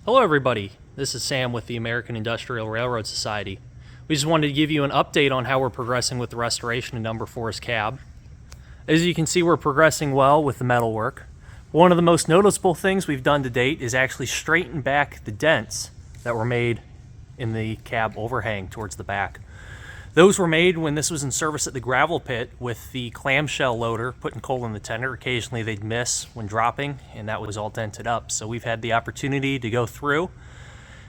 Hello everybody, this is Sam with the American Industrial Railroad Society. We just wanted to give you an update on how we're progressing with the restoration of Number 4's cab. As you can see, we're progressing well with the metal work. One of the most noticeable things we've done to date is actually straighten back the dents that were made in the cab overhang towards the back. Those were made when this was in service at the gravel pit with the clamshell loader putting coal in the tender. Occasionally they'd miss when dropping, and that was all dented up. So we've had the opportunity to go through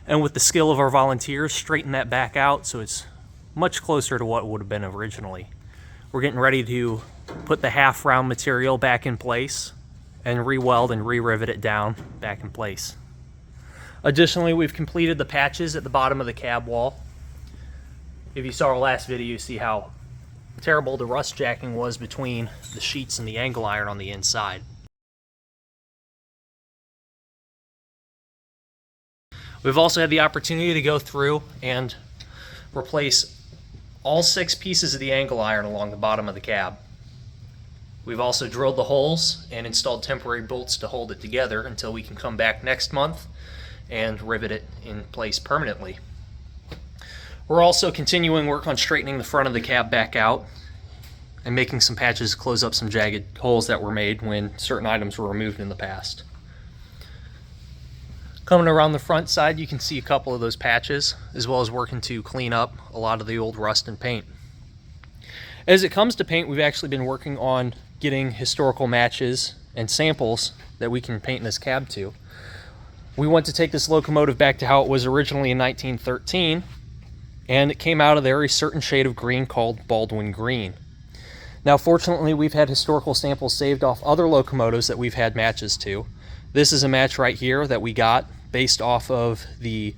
and with the skill of our volunteers straighten that back out so it's much closer to what it would have been originally. We're getting ready to put the half round material back in place and re-weld and re-rivet it down back in place. Additionally, we've completed the patches at the bottom of the cab wall. If you saw our last video, you see how terrible the rust jacking was between the sheets and the angle iron on the inside. We've also had the opportunity to go through and replace all 6 pieces of the angle iron along the bottom of the cab. We've also drilled the holes and installed temporary bolts to hold it together until we can come back next month and rivet it in place permanently. We're also continuing work on straightening the front of the cab back out and making some patches to close up some jagged holes that were made when certain items were removed in the past. Coming around the front side, you can see a couple of those patches, as well as working to clean up a lot of the old rust and paint. As it comes to paint, we've actually been working on getting historical matches and samples that we can paint this cab to. We want to take this locomotive back to how it was originally in 1913, and it came out of a very certain shade of green called Baldwin green. Now, fortunately, we've had historical samples saved off other locomotives that we've had matches to. This is a match right here that we got based off of the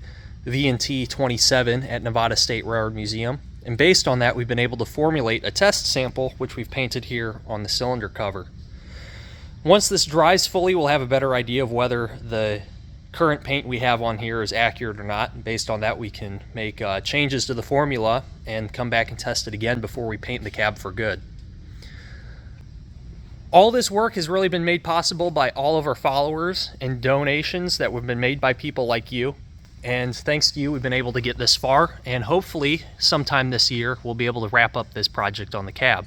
V&T 27 at Nevada State Railroad Museum. And based on that, we've been able to formulate a test sample, which we've painted here on the cylinder cover. Once this dries fully, we'll have a better idea of whether the current paint we have on here is accurate or not. Based on that, we can make changes to the formula and come back and test it again before we paint the cab for good. All this work has really been made possible by all of our followers and donations that have been made by people like you. And thanks to you, we've been able to get this far, and hopefully sometime this year we'll be able to wrap up this project on the cab.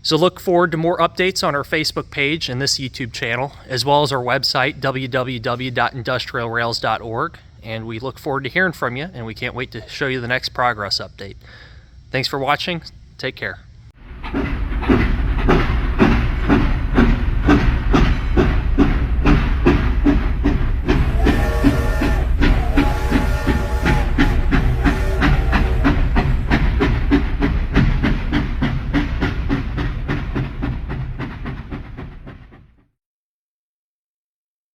So look forward to more updates on our Facebook page and this YouTube channel, as well as our website, www.industrialrails.org. And we look forward to hearing from you, and we can't wait to show you the next progress update. Thanks for watching. Take care.